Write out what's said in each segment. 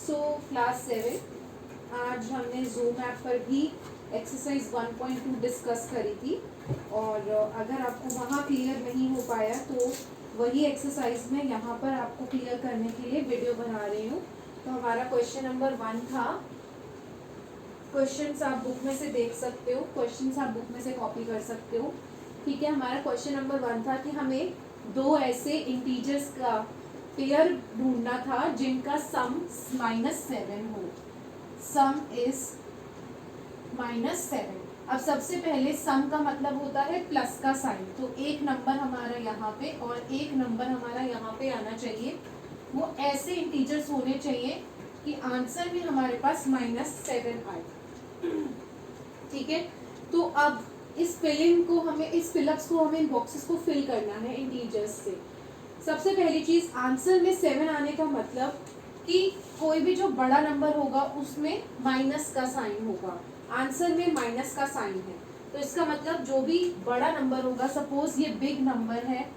So class 7 आज हमने zoom app पर भी एक्सरसाइज 1.2 डिस्कस करी थी और अगर आपको वहाँ क्लियर नहीं हो पाया तो वही एक्सरसाइज में यहाँ पर आपको क्लियर करने के लिए वीडियो बना रही हूँ। तो हमारा क्वेश्चन नंबर 1 था। क्वेश्चंस आप बुक में से देख सकते हो, क्वेश्चंस आप बुक में से कॉपी कर सकते हो। ठीक है, हमारा क्वेश्चन नंबर 1 था कि हमें दो ऐसे इंटीजर्स का पेयर ढूंढना था जिनका सम -7 हो। सम इज -7। अब सबसे पहले सम का मतलब होता है प्लस का साइन, तो एक नंबर हमारा यहाँ पे और एक नंबर हमारा यहाँ पे आना चाहिए। वो ऐसे इंटीजर्स होने चाहिए कि आंसर में हमारे पास -7 आए। ठीक है, तो अब इस फिलिंग को हमें, इस फिलअप्स को हमें इन बॉक्सेस को फिल करना है इंटीजर्स से। सबसे पहली चीज, आंसर में 7 आने का मतलब कि कोई भी जो बड़ा नंबर होगा उसमें माइनस का साइन होगा। आंसर में माइनस का साइन है तो इसका मतलब जो भी बड़ा नंबर होगा, सपोज ये बिग नंबर है,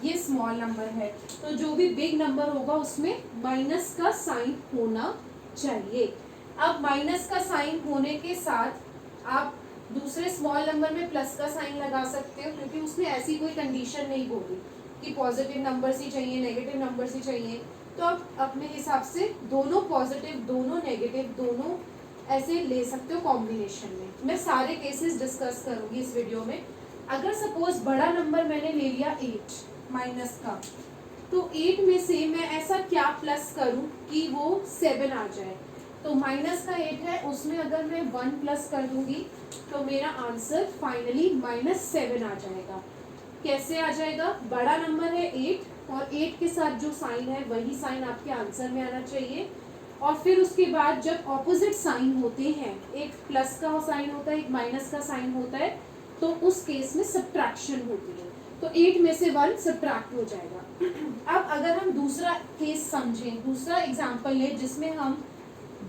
ये स्मॉल नंबर है, तो जो भी बिग नंबर होगा उसमें माइनस का साइन होना चाहिए। अब माइनस का साइन होने के साथ आप दूसरे स्मॉल नंबर में प्लस का साइन लगा सकते हो, क्योंकि उसमें ऐसी कोई कंडीशन नहीं होगी कि पॉजिटिव नंबर्स ही चाहिए, नेगेटिव नंबर्स ही चाहिए। तो आप अपने हिसाब से दोनों पॉजिटिव, दोनों नेगेटिव, दोनों ऐसे ले सकते हो कॉम्बिनेशन में। मैं सारे केसेस डिस्कस करूंगी इस वीडियो में। अगर सपोज बड़ा नंबर मैंने ले लिया 8 माइनस का, तो 8 में से मैं ऐसा क्या प्लस करूं कि वो 7 आ जाए। तो माइनस का 8 है, उसमें अगर मैं 1 प्लस कर दूंगी तो मेरा आंसर फाइनली -7 आ जाएगा। कैसे आ जाएगा? बड़ा नंबर है 8 और 8 के साथ जो साइन है वही साइन आपके आंसर में आना चाहिए। और फिर उसके बाद जब ऑपोजिट साइन होते हैं, एक प्लस का साइन होता है, एक माइनस का साइन होता है, तो उस केस में सब्ट्रैक्शन होती है। तो 8 में से 1 सब्ट्रैक्ट हो जाएगा। अब अगर हम दूसरा केस समझें, दूसरा एग्जांपल ले जिसमें हम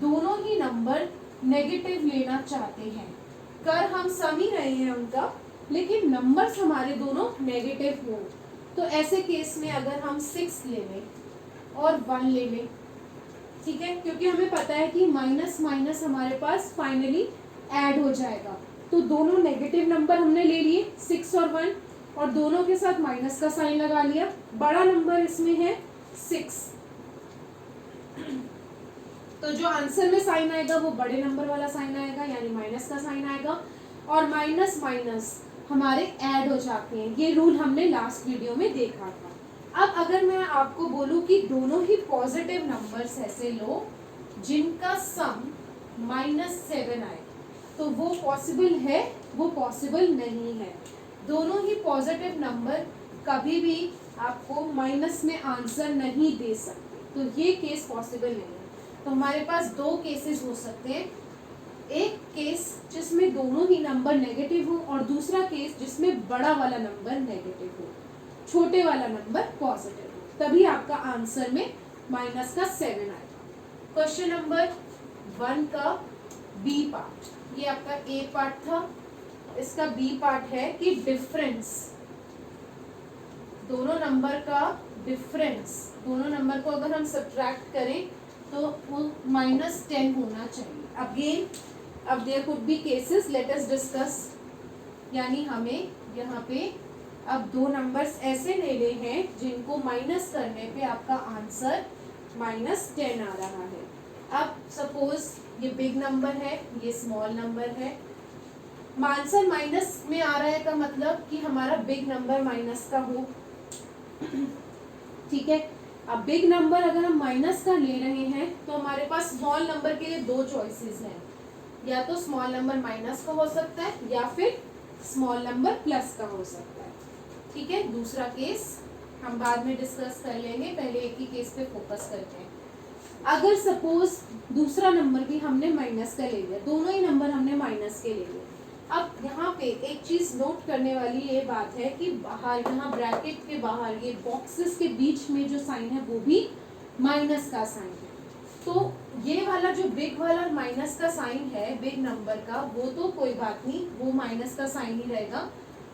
दोनों ही नंबर नेगेटिव लेना चाहते हैं, कर हम सम ही रहे हैं उनका, लेकिन नंबर्स हमारे दोनों नेगेटिव हो, तो ऐसे केस में अगर हम 6 ले लें और 1 ले लें, ठीक है, क्योंकि हमें पता है कि माइनस माइनस हमारे पास फाइनली ऐड हो जाएगा। तो दोनों नेगेटिव नंबर हमने ले लिए 6 और 1, और दोनों के साथ माइनस का साइन लगा लिया। बड़ा नंबर इसमें है 6, तो जो आंसर में साइन आएगा वो बड़े नंबर वाला साइन आएगा, यानी माइनस का साइन आएगा। और माइनस माइनस हमारे ऐड हो जाते हैं। ये रूल हमने लास्ट वीडियो में देखा था। अब अगर मैं आपको बोलूं कि दोनों ही पॉजिटिव नंबर्स ऐसे लो जिनका सम -7 आए, तो वो पॉसिबल है? वो पॉसिबल नहीं है। दोनों ही पॉजिटिव नंबर कभी भी आपको माइनस में आंसर नहीं दे सकते, तो ये केस पॉसिबल नहीं है। तो हमारे पास दो केसेस हो सकते हैं, एक केस जिसमें दोनों ही नंबर नेगेटिव हो और दूसरा केस जिसमें बड़ा वाला नंबर नेगेटिव हो, छोटे वाला नंबर पॉजिटिव हो, तभी आपका आंसर में -7 आएगा। क्वेश्चन नंबर 1 का बी पार्ट, ये आपका ए पार्ट था, इसका बी पार्ट है कि डिफरेंस, दोनों नंबर का डिफरेंस, दोनों नंबर को अगर हम सब्ट्रैक्ट करें तो वो -10 होना चाहिए। अगेन, अब there could be cases, let us discuss. यानी हमें यहाँ पे अब दो नंबर्स ऐसे लेने हैं जिनको माइनस करने पे आपका आंसर -10 आ रहा है। अब सपोज ये बिग नंबर है, ये स्मॉल नंबर है, आंसर माइनस में आ रहा है का मतलब कि हमारा बिग नंबर माइनस का हो। ठीक है, अब बिग नंबर अगर हम माइनस का ले रहे हैं तो हमारे पास स्मॉल नंबर के लिए दो चॉइसेस हैं, या तो स्मॉल नंबर माइनस का हो सकता है या फिर स्मॉल नंबर प्लस का हो सकता है। ठीक है, दूसरा केस हम बाद में डिस्कस कर लेंगे, पहले एक ही केस पे फोकस करते हैं। अगर सपोज दूसरा नंबर भी हमने माइनस का ले लिया, दोनों ही नंबर हमने माइनस के ले लिए। अब यहाँ पे एक चीज नोट करने वाली ये बात है कि बाहर, यहाँ ब्रैकेट के बाहर, ये बॉक्सेस के बीच में जो साइन है वो भी माइनस का साइन है। तो ये वाला जो बिग वाला माइनस का साइन है बिग नंबर का, वो तो कोई बात नहीं, वो माइनस का साइन ही रहेगा,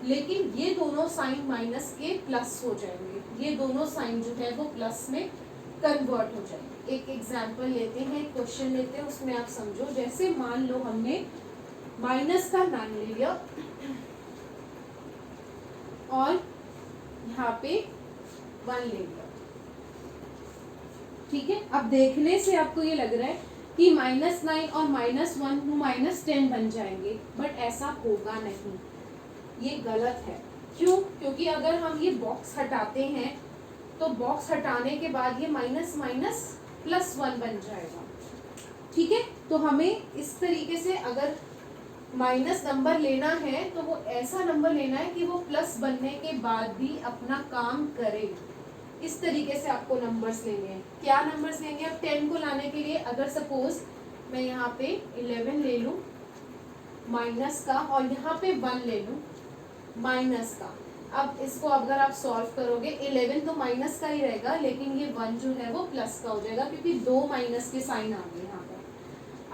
लेकिन ये दोनों साइन माइनस के प्लस हो जाएंगे। ये दोनों साइन जो है वो प्लस में कन्वर्ट हो जाएंगे। एक एग्जाम्पल लेते हैं, क्वेश्चन लेते हैं, उसमें आप समझो। जैसे मान लो हमने माइनस का 9 ले लिया और यहाँ पे 1 ले लिया, ठीक है। अब देखने से आपको ये लग रहा है कि -9 और -1 -10 बन जाएंगे, बट ऐसा होगा नहीं, ये गलत है। क्यों? क्योंकि अगर हम ये बॉक्स हटाते हैं तो बॉक्स हटाने के बाद ये माइनस माइनस +1 बन जाएगा, ठीक है। तो हमें इस तरीके से अगर माइनस नंबर लेना है तो वो ऐसा नंबर लेना है कि वो प्लस बनने के बाद भी अपना काम करे। इस तरीके से आपको नंबर्स लेने हैं। क्या नंबर्स लेंगे? अब 10 को लाने के लिए अगर सपोज मैं यहाँ पे 11 ले लूँ माइनस का और यहाँ पे 1 ले लूँ माइनस का। अब इसको अगर आप सॉल्व करोगे 11 तो माइनस का ही रहेगा, लेकिन ये 1 जो है वो प्लस का हो जाएगा क्योंकि 2 माइनस के साइन आ गए यहाँ पर।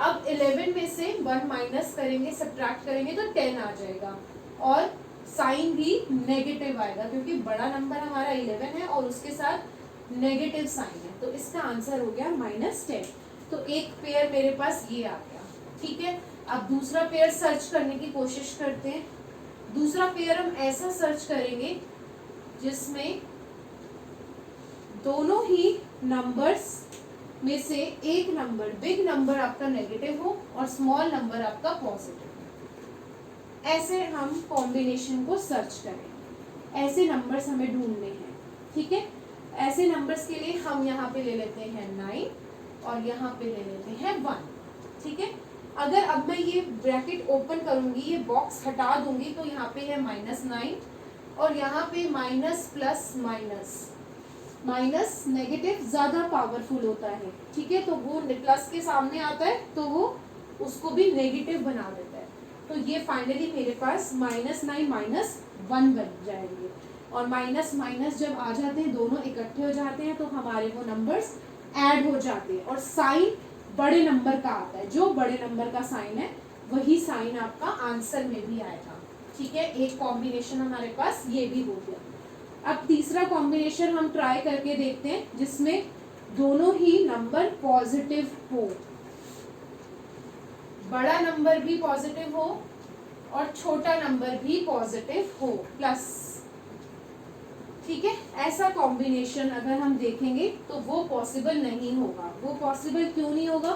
अब 11 में से 1 माइनस करेंगे, सब्ट्रैक्ट करेंगे तो 10 आ जाएगा और साइन भी नेगेटिव आएगा क्योंकि बड़ा नंबर हमारा 11 है और उसके साथ नेगेटिव साइन है। तो इसका आंसर हो गया -10। तो एक पेयर मेरे पास ये आ गया, ठीक है। अब दूसरा पेयर सर्च करने की कोशिश करते हैं। दूसरा पेयर हम ऐसा सर्च करेंगे जिसमें दोनों ही नंबर्स में से एक नंबर, बिग नंबर आपका नेगेटिव हो और स्मॉल नंबर आपका पॉजिटिव हो। ऐसे हम कॉम्बिनेशन को सर्च करें। ऐसे नंबर्स हमें ढूंढने हैं, ठीक है। ऐसे नंबर्स के लिए हम यहाँ पे ले लेते हैं 9 और यहाँ पे ले लेते हैं 1, ठीक है। अगर अब मैं ये ब्रैकेट ओपन करूंगी, ये बॉक्स हटा दूंगी तो यहाँ पे है -9 और यहाँ पे minus plus minus. Minus negative ज्यादा पावरफुल होता है, ठीक है। तो वो प्लस के सामने आता है तो वो उसको भी नेगेटिव बना देता है। तो ये फाइनली मेरे पास -9 -1 बन जाएंगे और माइनस माइनस जब आ जाते हैं दोनों इकट्ठे हो जाते हैं तो हमारे वो नंबर्स ऐड हो जाते हैं और साइन बड़े नंबर का आता है। जो बड़े नंबर का साइन है वही साइन आपका आंसर में भी आएगा, ठीक है। एक कॉम्बिनेशन हमारे पास ये भी हो गया। अब तीसरा कॉम्बिनेशन हम ट्राई करके देखते हैं जिसमें दोनों ही नंबर पॉजिटिव हो, बड़ा नंबर भी पॉजिटिव हो और छोटा नंबर भी पॉजिटिव हो प्लस, ठीक है। ऐसा कॉम्बिनेशन अगर हम देखेंगे तो वो पॉसिबल नहीं होगा। वो पॉसिबल क्यों नहीं होगा?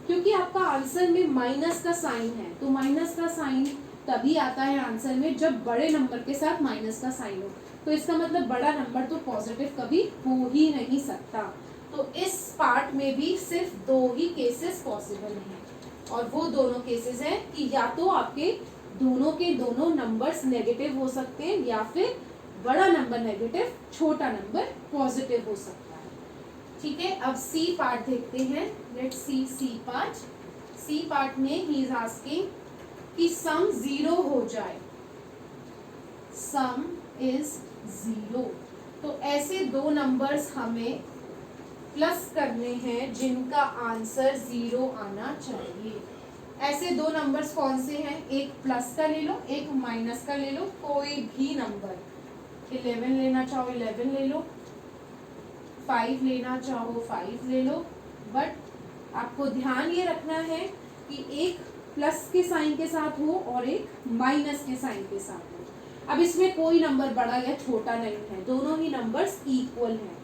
क्योंकि आपका आंसर में माइनस का साइन है। तो माइनस का साइन तभी आता है आंसर में जब बड़े नंबर के साथ माइनस का साइन हो। तो इसका मतलब बड़ा नंबर तो पॉजिटिव कभी हो ही नहीं सकता। तो इस पार्ट में भी सिर्फ 2 ही केसेस पॉसिबल हैं और वो दोनों केसेस हैं कि या तो आपके दोनों के दोनों नंबर्स नेगेटिव हो सकते हैं या फिर बड़ा नंबर नेगेटिव, छोटा नंबर पॉजिटिव हो सकता है, ठीक है। अब सी पार्ट देखते हैं। Let's see C part. C part में ही इज आस्किंग कि सम 0 हो जाए। Sum is 0। तो ऐसे 2 नंबर्स हमें प्लस करने हैं जिनका आंसर 0 आना चाहिए। ऐसे 2 नंबर्स कौन से हैं? एक प्लस का ले लो, एक माइनस का ले लो, कोई भी नंबर। 11 लेना चाहो 11 ले लो, 5 लेना चाहो 5 ले लो, बट आपको ध्यान ये रखना है कि एक प्लस के साइन के साथ हो और एक माइनस के साइन के साथ हो। अब इसमें कोई नंबर बड़ा या छोटा नहीं है, दोनों ही नंबर्स इक्वल हैं,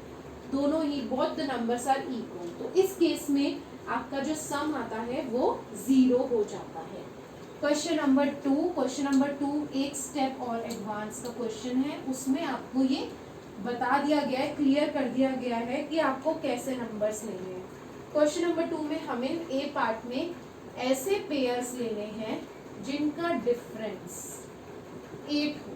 दोनों ही both the numbers are equal. तो इस केस में आपका जो सम आता है वो 0 हो जाता है। Question number 2। क्वेश्चन नंबर 2 एक स्टेप और एडवांस का क्वेश्चन है। उसमें आपको ये बता दिया गया है, क्लियर कर दिया गया है कि आपको कैसे नंबर्स लेने हैं। क्वेश्चन नंबर 2 में हमें ए पार्ट में ऐसे पेयर्स लेने हैं जिनका डिफरेंस 8 हो।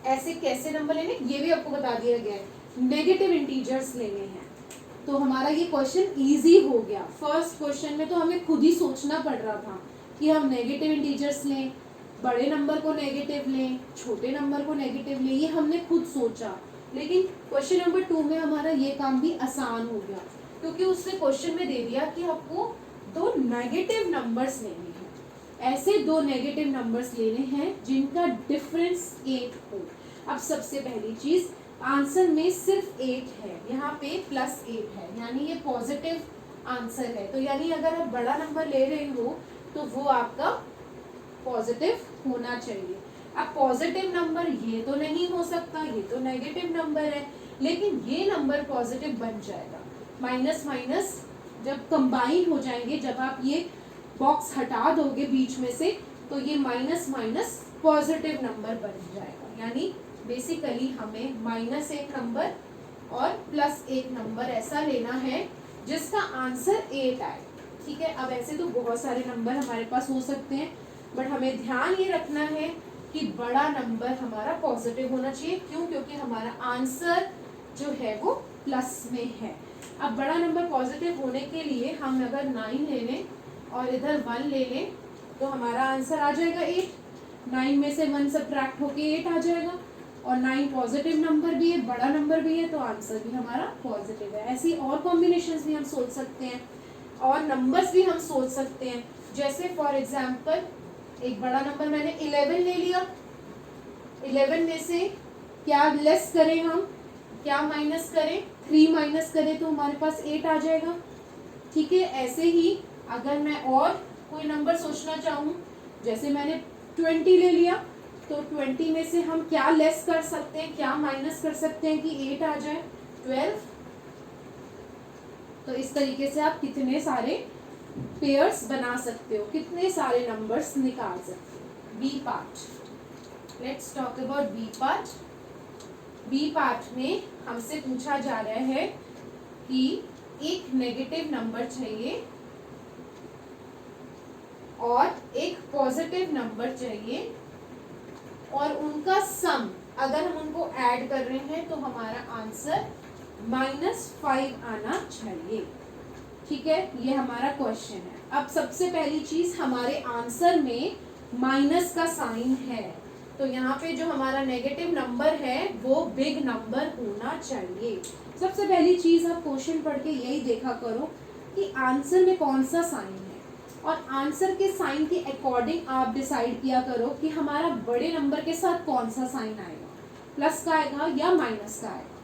ऐसे कैसे नंबर लेने ये भी आपको बता दिया गया है। नेगेटिव इंटीजर्स लेने हैं। तो हमारा ये क्वेश्चन इजी हो गया। फर्स्ट क्वेश्चन में तो हमें खुद ही सोचना पड़ रहा था कि हम नेगेटिव इंटीजर्स लें, बड़े नंबर को नेगेटिव लें, छोटे नंबर को नेगेटिव लें, ये हमने खुद सोचा। लेकिन क्वेश्चन नंबर 2 में हमारा ये काम भी आसान हो गया क्योंकि उसने क्वेश्चन में दे दिया कि आपको 2 नेगेटिव नंबर्स लेने हैं। ऐसे 2 नेगेटिव नंबर्स लेने हैं जिनका डिफरेंस 8 हो। अब सबसे पहली चीज आंसर में सिर्फ 8 है, यहाँ पे +8 है, यानी ये पॉजिटिव आंसर है। तो यानी अगर आप बड़ा नंबर ले रहे हो तो वो आपका पॉजिटिव होना चाहिए। अब पॉजिटिव नंबर ये तो नहीं हो सकता, ये तो नेगेटिव नंबर है, लेकिन ये नंबर पॉजिटिव बन जाएगा। माइनस माइनस जब कंबाइन हो जाएंगे, जब आप ये बॉक्स हटा दोगे बीच में से, तो ये माइनस माइनस पॉजिटिव नंबर बन जाएगा। यानी बेसिकली हमें -1 नंबर और +1 नंबर ऐसा लेना है जिसका आंसर 8 आए। ठीक है, अब ऐसे तो बहुत सारे नंबर हमारे पास हो सकते हैं, बट हमें ध्यान ये रखना है कि बड़ा नंबर हमारा पॉजिटिव होना चाहिए। क्यों? क्योंकि हमारा आंसर जो है वो प्लस में है। अब बड़ा नंबर पॉजिटिव होने के लिए हम अगर 9 ले लें और इधर 1 ले लें तो हमारा आंसर आ जाएगा 8। 9 में से 1 सब्ट्रैक्ट होके 8 आ जाएगा, और 9 पॉजिटिव नंबर भी है, बड़ा नंबर भी है, तो आंसर भी हमारा पॉजिटिव है। ऐसी और कॉम्बिनेशंस भी हम सोच सकते हैं और नंबर्स भी हम सोच सकते हैं। जैसे फॉर एग्जांपल एक बड़ा नंबर मैंने 11 ले लिया, 11 में से क्या लेस करें हम, क्या माइनस करें, 3 माइनस करें तो हमारे पास 8 आ जाएगा। ठीक है, ऐसे ही अगर मैं और कोई नंबर सोचना चाहूँ, जैसे मैंने 20 ले लिया, तो 20 में से हम क्या लेस कर सकते हैं, क्या माइनस कर सकते हैं कि 8 आ जाए, 12। तो इस तरीके से आप कितने सारे पेयर्स बना सकते हो, कितने सारे नंबर्स निकाल सकते हो। B part, let's talk about B part. B part में हमसे पूछा जा रहा है कि एक नेगेटिव नंबर चाहिए और एक पॉजिटिव नंबर चाहिए, और उनका सम अगर हम उनको ऐड कर रहे हैं तो हमारा आंसर -5 आना चाहिए। ठीक है, ये हमारा क्वेश्चन है। अब सबसे पहली चीज, हमारे आंसर में माइनस का साइन है, तो यहाँ पे जो हमारा नेगेटिव नंबर है वो बिग नंबर होना चाहिए। सबसे पहली चीज आप क्वेश्चन पढ़ के यही देखा करो कि आंसर में कौन सा साइन है, और आंसर के साइन के अकॉर्डिंग आप डिसाइड किया करो कि हमारा बड़े नंबर के साथ कौन सा साइन आएगा, प्लस का आएगा या माइनस का आएगा।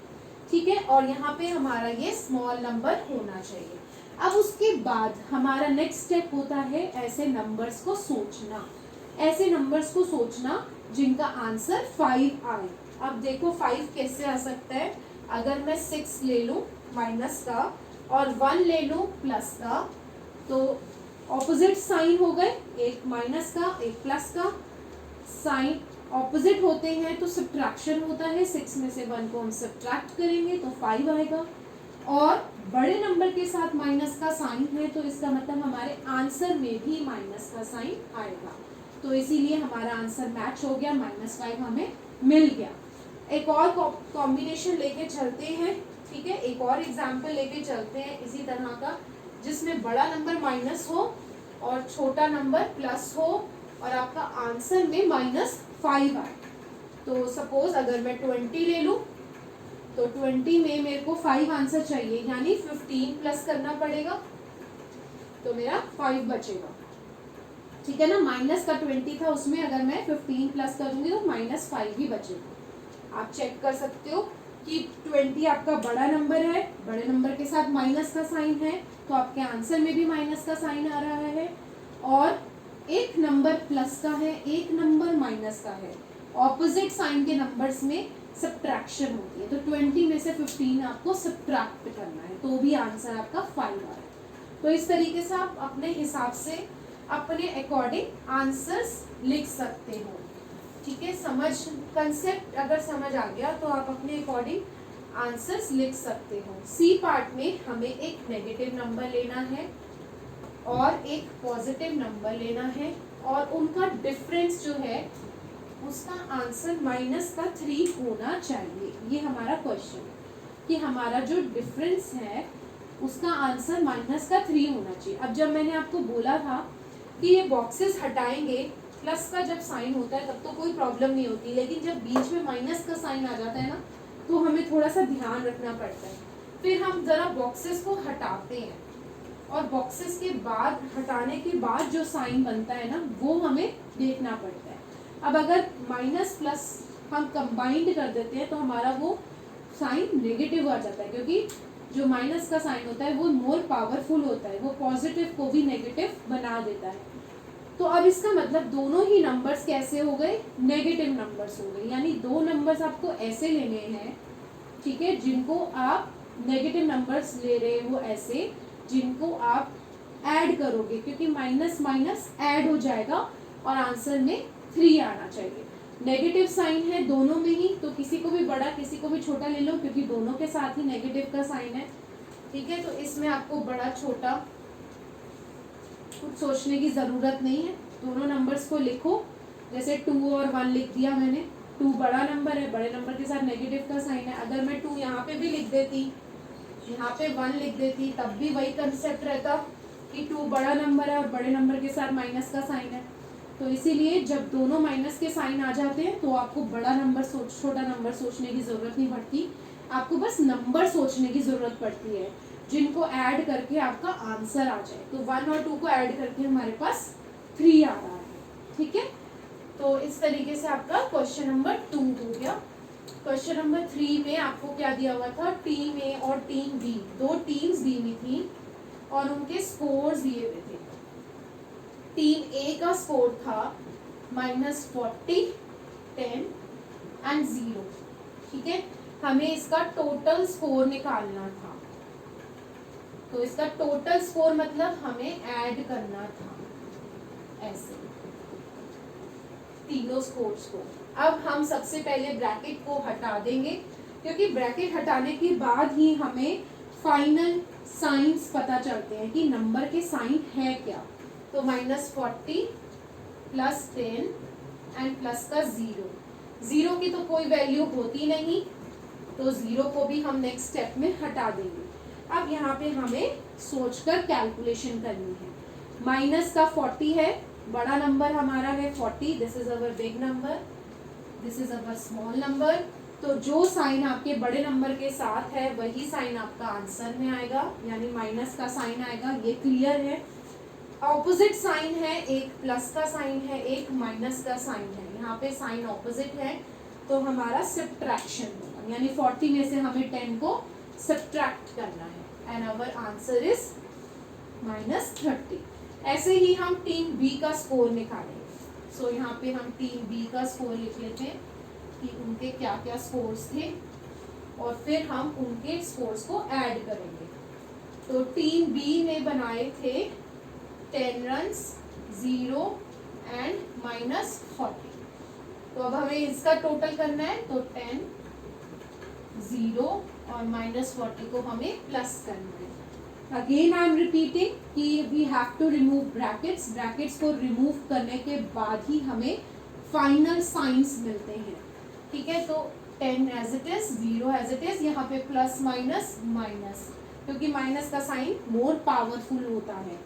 ठीक है, और यहाँ पे हमारा ये स्मॉल नंबर होना चाहिए। अब उसके बाद हमारा नेक्स्ट स्टेप होता है ऐसे नंबर्स को सोचना, ऐसे नंबर्स को सोचना जिनका आंसर 5 आए। अब देखो 5 कैसे आ सकता है, अगर मैं 6 ले लूँ माइनस का और 1 ले लूँ प्लस का, तो ऑपोजिट साइन हो गए, एक माइनस का एक प्लस का। साइन ऑपोजिट होते हैं तो सब्ट्रैक्शन होता है, 6 में से 1 को हम सब्ट्रैक्ट करेंगे तो 5 आएगा, और बड़े नंबर के साथ माइनस का साइन है तो इसका मतलब हमारे आंसर में भी माइनस का साइन आएगा, तो इसीलिए हमारा आंसर मैच हो गया, -5 हमें मिल गया। एक और कॉम्बिनेशन लेके चलते हैं। ठीक है, एक और एग्जाम्पल लेके चलते हैं इसी तरह का, जिसमें बड़ा नंबर माइनस हो और छोटा नंबर प्लस हो और आपका आंसर में -5 आए। तो सपोज अगर मैं 20 ले लूँ तो 20 में मेरे को 5 आंसर चाहिए, यानी 15 प्लस करना पड़ेगा तो मेरा 5 बचेगा। ठीक है ना, माइनस का 20 था, उसमें अगर मैं 15 प्लस करूँगी तो -5 ही बचेगा। आप चेक कर सकते हो कि 20 आपका बड़ा नंबर है, बड़े नंबर के साथ माइनस का साइन है, तो आपके आंसर में भी माइनस का साइन आ रहा है, और एक नंबर प्लस का है, एक नंबर माइनस का है। ऑपोजिट साइन के नंबर्स में सब्ट्रैक्शन होती है, तो 20 में से 15 आपको सब्ट्रैक्ट करना है, तो भी आंसर आपका 5 आ रहा है। तो इस तरीके से आप अपने हिसाब से अपने अकॉर्डिंग आंसर्स लिख सकते हो। ठीक है, समझ कंसेप्ट अगर समझ आ गया तो आप अपने अकॉर्डिंग आंसर्स लिख सकते हो। सी पार्ट में हमें एक नेगेटिव नंबर लेना है और एक पॉजिटिव नंबर लेना है, और उनका डिफरेंस जो है उसका आंसर -3 होना चाहिए। ये हमारा क्वेश्चन है कि हमारा जो डिफरेंस है उसका आंसर -3 होना चाहिए। अब जब मैंने आपको बोला था कि ये बॉक्सेस हटाएंगे, प्लस का जब साइन होता है तब तो कोई प्रॉब्लम नहीं होती, लेकिन जब बीच में माइनस का साइन आ जाता है ना, तो हमें थोड़ा सा ध्यान रखना पड़ता है। फिर हम ज़रा बॉक्सेस को हटाते हैं, और बॉक्सेस के बाद हटाने के बाद जो साइन बनता है ना, वो हमें देखना पड़ता है। अब अगर माइनस प्लस हम कंबाइंड कर देते हैं तो हमारा वो साइन नेगेटिव आ जाता है, क्योंकि जो माइनस का साइन होता है वो मोर पावरफुल होता है, वो पॉजिटिव को भी नेगेटिव बना देता है। तो अब इसका मतलब दोनों ही नंबर्स कैसे हो गए, नेगेटिव नंबर्स हो गए, यानी दो नंबर्स आपको ऐसे लेने हैं, ठीक है, जिनको आप नेगेटिव नंबर्स ले रहे हो ऐसे, जिनको आप ऐड करोगे, क्योंकि माइनस माइनस ऐड हो जाएगा और आंसर में 3 आना चाहिए। नेगेटिव साइन है दोनों में ही, तो किसी को भी बड़ा किसी को भी छोटा ले लो, क्योंकि दोनों के साथ ही नेगेटिव का साइन है, ठीक है। तो इसमें आपको बड़ा छोटा कुछ सोचने की जरूरत नहीं है, दोनों नंबर्स को लिखो। जैसे 2 और 1 लिख दिया मैंने, 2 बड़ा नंबर है, बड़े नंबर के साथ नेगेटिव का साइन है। अगर मैं 2 यहाँ पे भी लिख देती, यहाँ पे 1 लिख देती, तब भी वही कंसेप्ट रहता कि 2 बड़ा नंबर है और बड़े नंबर के साथ माइनस का साइन है। तो इसीलिए जब दोनों माइनस के साइन आ जाते हैं तो आपको बड़ा नंबर छोटा नंबर सोचने की जरूरत नहीं पड़ती, आपको बस नंबर सोचने की जरूरत पड़ती है जिनको ऐड करके आपका आंसर आ जाए। तो 1 और 2 को ऐड करके हमारे पास 3 आ रहा है, ठीक है। तो इस तरीके से आपका क्वेश्चन नंबर 2 हो गया। क्वेश्चन नंबर 3 में आपको क्या दिया हुआ था, टीम ए और टीम बी, 2 टीम्स दी हुई थी और उनके स्कोर्स दिए हुए थे। टीम ए का स्कोर था -40, 10 एंड 0, ठीक है। हमें इसका टोटल स्कोर निकालना था, तो इसका टोटल स्कोर मतलब हमें ऐड करना था ऐसे तीनों स्कोर्स को। अब हम सबसे पहले ब्रैकेट को हटा देंगे, क्योंकि ब्रैकेट हटाने के बाद ही हमें फाइनल साइंस पता चलते हैं कि नंबर के साइन है क्या। तो -40 प्लस 10 एंड प्लस का 0, 0 की तो कोई वैल्यू होती नहीं, तो 0 को भी हम नेक्स्ट स्टेप में हटा देंगे। अब यहाँ पे हमें सोचकर कैलकुलेशन करनी है। माइनस का 40 है, बड़ा नंबर हमारा है 40, this is our big number, this is our small number. तो जो साइन आपके बड़े नंबर के साथ है वही साइन आपका आंसर में आएगा, यानी माइनस का साइन आएगा, ये क्लियर है। ऑपोजिट साइन है, एक प्लस का साइन है, एक माइनस का साइन है, यहाँ पे साइन ऑपोजिट है, तो हमारा सब्ट्रैक्शन होगा, यानी 40 में से हमें 10 को सब्ट्रैक्ट करना है एंड आवर आंसर इज -30। ऐसे ही हम टीम बी का स्कोर निकालेंगे। सो यहाँ पे हम टीम बी का स्कोर लिख लेते हैं कि उनके क्या क्या स्कोर्स थे और फिर हम उनके स्कोर्स को ऐड करेंगे। तो टीम बी ने बनाए थे 10 रन्स, 0 एंड -40। तो अब हमें इसका टोटल करना है, तो 10, 0 और -40 को हमें प्लस करना है। अगेन आई एम रिपीटिंग कि we have to remove brackets, brackets को रिमूव करने के बाद ही हमें फाइनल साइंस मिलते हैं, ठीक है। तो 10 as it is, 0 as it is, यहाँ पे प्लस माइनस माइनस, क्योंकि माइनस का साइन मोर पावरफुल होता है।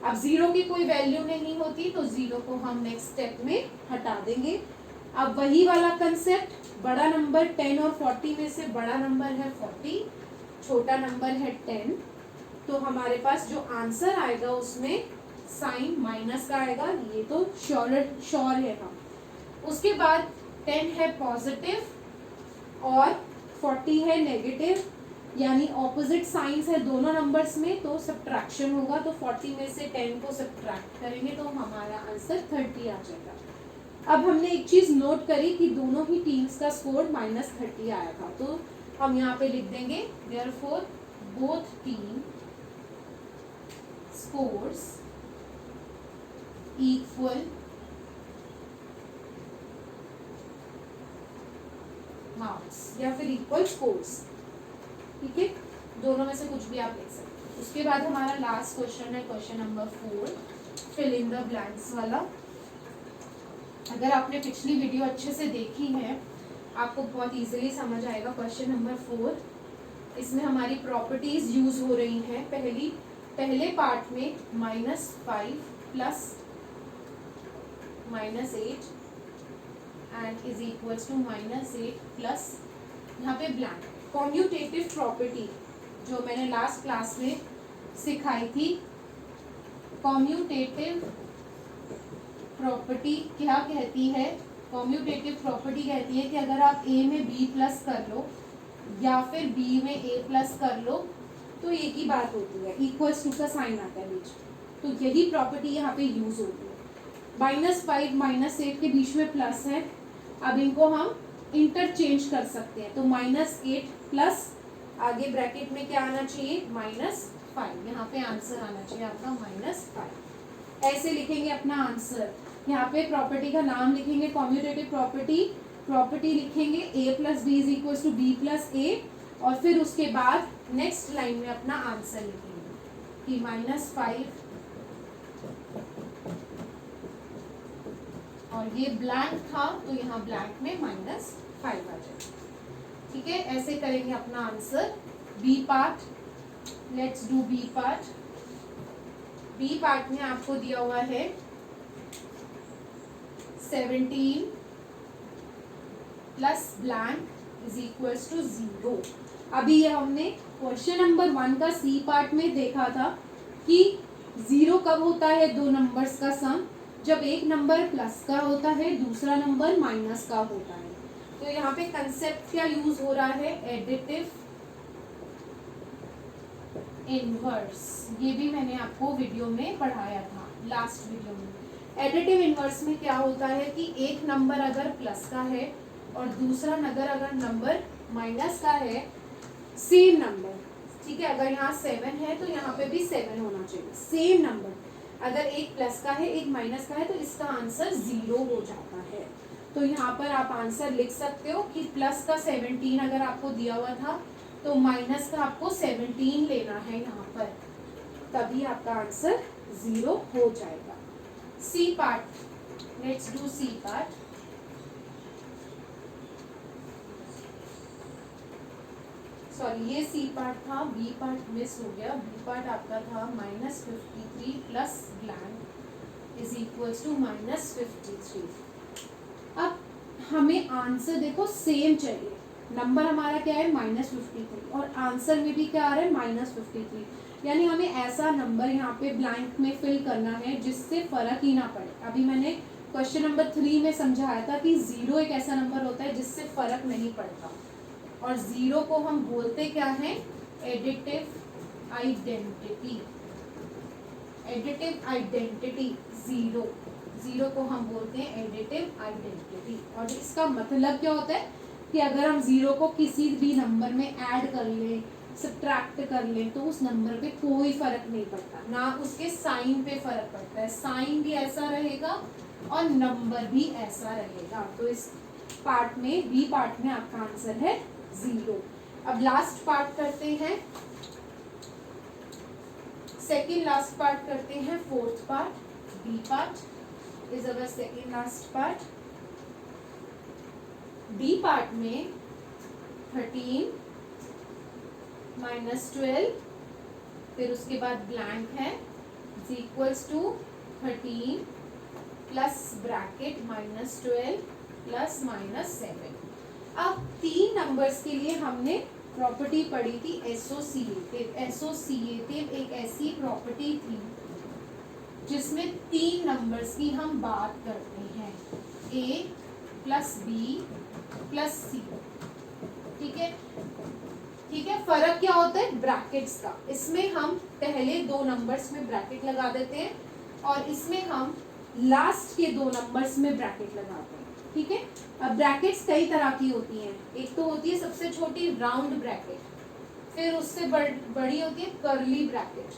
अब 0 की कोई वैल्यू नहीं होती, तो 0 को हम नेक्स्ट स्टेप में हटा देंगे। अब वही वाला कंसेप्ट, बड़ा नंबर 10 और 40 में से बड़ा नंबर है 40, छोटा नंबर है 10, तो हमारे पास जो आंसर आएगा उसमें साइन माइनस का आएगा, ये तो श्योर है हम। उसके बाद 10 है पॉजिटिव और 40 है नेगेटिव, यानी ऑपोजिट साइंस है दोनों नंबर्स में, तो सब्ट्रैक्शन होगा। तो 40 में से 10 को सब्ट्रैक्ट करेंगे तो हमारा आंसर 30 आ जाएगा। अब हमने एक चीज नोट करी कि दोनों ही टीम्स का स्कोर -30 आया था, तो हम यहाँ पे लिख देंगे therefore both team scores equal marks या फिर इक्वल स्कोर्स, ठीक है। दोनों में से कुछ भी आप लिख सकते हैं। उसके बाद हमारा लास्ट क्वेश्चन है question number 4, fill in the blanks वाला। अगर आपने पिछली वीडियो अच्छे से देखी है आपको बहुत इजीली समझ आएगा। क्वेश्चन नंबर 4, इसमें हमारी प्रॉपर्टीज यूज हो रही हैं। पहले पार्ट में -5 plus -8 and is equals to -8 plus, यहाँ पे ब्लैंक। कॉम्यूटेटिव प्रॉपर्टी जो मैंने लास्ट क्लास में सिखाई थी, कॉम्यूटेटिव प्रॉपर्टी क्या कहती है, कॉम्यूटेटिव प्रॉपर्टी कहती है कि अगर आप a में b प्लस कर लो या फिर बी में ए प्लस कर लो तो एक ही बात होती है, इक्वल्स टू का साइन आता है बीच, तो यही प्रॉपर्टी यहाँ पे यूज होती है। -5 -8 के बीच में प्लस है, अब इनको हम इंटरचेंज कर सकते हैं, तो -8 प्लस आगे ब्रैकेट में क्या आना चाहिए -5, यहाँ पे आंसर आना चाहिए आपका -5। ऐसे लिखेंगे अपना आंसर, यहाँ पे प्रॉपर्टी का नाम लिखेंगे कॉम्यूटेटिव प्रॉपर्टी, प्रॉपर्टी लिखेंगे a plus B is equal to B plus A, और फिर उसके बाद नेक्स्ट लाइन में अपना आंसर लिखेंगे कि -5 और ये ब्लैंक था तो यहाँ ब्लैंक में -5 आ जाए। ठीक है, ऐसे करेंगे अपना answer. B part, let's do B part. B part में आपको दिया हुआ है 17 plus blank is equals to 0। अभी ये हमने क्वेश्चन नंबर 1 का सी पार्ट में देखा था कि 0 कब होता है दो नंबर्स का सम, जब एक नंबर प्लस का होता है दूसरा नंबर माइनस का होता है। तो यहाँ पे कंसेप्ट क्या यूज हो रहा है, एडिटिव इनवर्स, ये भी मैंने आपको वीडियो में पढ़ाया था लास्ट वीडियो में। एडिटिव इनवर्स में क्या होता है कि एक नंबर अगर प्लस का है और दूसरा अगर नंबर माइनस का है, सेम नंबर, ठीक है, अगर यहाँ 7 है तो यहाँ पे भी 7 होना चाहिए, सेम नंबर, अगर एक प्लस का है एक माइनस का है तो इसका आंसर 0 हो जाता है। तो यहाँ पर आप आंसर लिख सकते हो कि प्लस का 17 अगर आपको दिया हुआ था तो माइनस का आपको 17 लेना है यहाँ पर, तभी आपका आंसर 0 हो जाएगा। C part, let's do C part. Sorry, ये सी पार्ट था, बी पार्ट मिस हो गया। बी पार्ट आपका था -53 plus blank is equals to -53। अब हमें आंसर देखो सेम चाहिए, नंबर हमारा क्या है -53 और आंसर में भी क्या आ रहा है -53, यानी हमें ऐसा नंबर यहाँ पे ब्लैंक में फिल करना है जिससे फर्क ही ना पड़े। अभी मैंने क्वेश्चन नंबर 3 में समझाया था कि 0 एक ऐसा नंबर होता है जिससे फर्क नहीं पड़ता, और 0 को हम बोलते क्या है, एडिटिव आइडेंटिटी। एडिटिव आइडेंटिटी 0 को हम बोलते हैं एडिटिव आइडेंटिटी। और इसका मतलब क्या होता है कि अगर हम 0 को किसी भी नंबर में ऐड कर लें, सब्ट्रैक्ट कर लें, तो उस नंबर पे कोई फर्क नहीं पड़ता, ना उसके साइन पे फर्क पड़ता है, साइन भी ऐसा रहेगा और नंबर भी ऐसा रहेगा। तो इस पार्ट में, बी पार्ट में आपका आंसर है 0। अब लास्ट पार्ट करते हैं, सेकेंड लास्ट पार्ट करते हैं, fourth part. B part is our second last part. B part में 13 -12, फिर उसके बाद ब्लैंक है, is equals to 13 plus bracket -12 plus -7। अब 3 नंबर्स के लिए हमने प्रॉपर्टी पढ़ी थी एसोसिएटिव। एसोसिएटिव एक ऐसी प्रॉपर्टी थी जिसमें 3 नंबर्स की हम बात करते हैं, a प्लस बी प्लस सी। ठीक है, ठीक है, फर्क क्या होता है, ब्रैकेट्स का। इसमें हम पहले 2 नंबर्स में ब्रैकेट लगा देते हैं और इसमें हम लास्ट के 2 नंबर्स में ब्रैकेट लगाते हैं। ठीक है, अब ब्रैकेट्स कई तरह की होती हैं, एक तो होती है सबसे छोटी राउंड ब्रैकेट, फिर उससे बड़ी होती है कर्ली ब्रैकेट,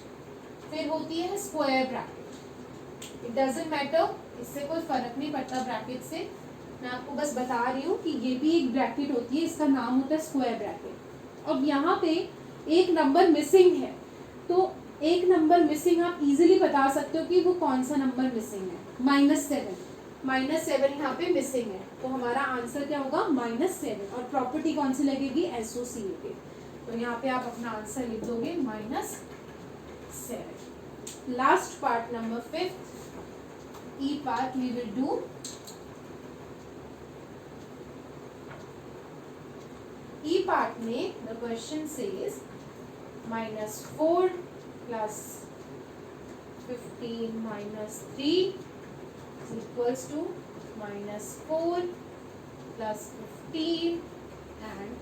फिर होती है square bracket. It doesn't matter, इससे कोई फर्क नहीं पड़ता ब्रैकेट से, मैं आपको बस बता रही हूँ कि ये भी एक ब्रैकेट होती है, इसका नाम होता है स्क्वायर ब्रैकेट। अब यहाँ पे एक नंबर मिसिंग है, तो एक नंबर मिसिंग आप इजीली बता सकते हो कि वो कौन सा नंबर मिसिंग है, -7। -7 यहाँ पे मिसिंग है, तो हमारा आंसर क्या होगा -7। और प्रॉपर्टी कौन सी लगेगी, एसोसिएटिव। तो यहाँ पे आप अपना आंसर लिख दोगे -7। Last part number 5, E part we will do. E part में the question says -4 plus 15 -3 equals to -4 plus 15 and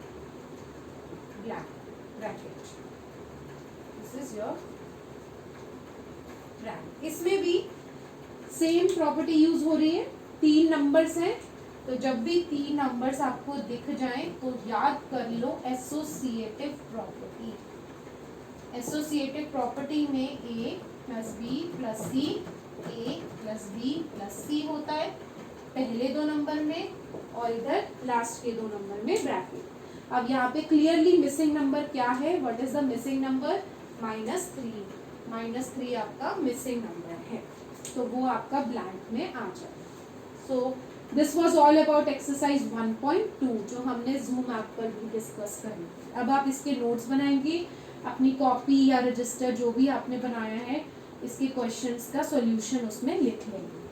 bracket, this is your bracket. इसमें भी सेम प्रॉपर्टी यूज हो रही है, 3 नंबर्स हैं, तो जब भी 3 नंबर्स आपको दिख जाएं तो याद कर लो एसोसिएटिव प्रॉपर्टी। एसोसिएटिव प्रॉपर्टी में ए प्लस बी प्लस सी, ए प्लस बी प्लस सी होता है पहले 2 नंबर में, और इधर लास्ट के 2 नंबर में ब्रैकेट। अब यहाँ पे क्लियरली मिसिंग नंबर क्या है, what is the missing number, -3। -3 आपका मिसिंग नंबर है, तो वो आपका ब्लैंक में आ जाए। So this was all about exercise 1.2 जो हमने जूम ऐप पर भी डिस्कस करी। अब आप इसके नोट्स बनाएंगे, अपनी कॉपी या रजिस्टर जो भी आपने बनाया है, इसके क्वेश्चंस का सॉल्यूशन उसमें लिख लेंगे।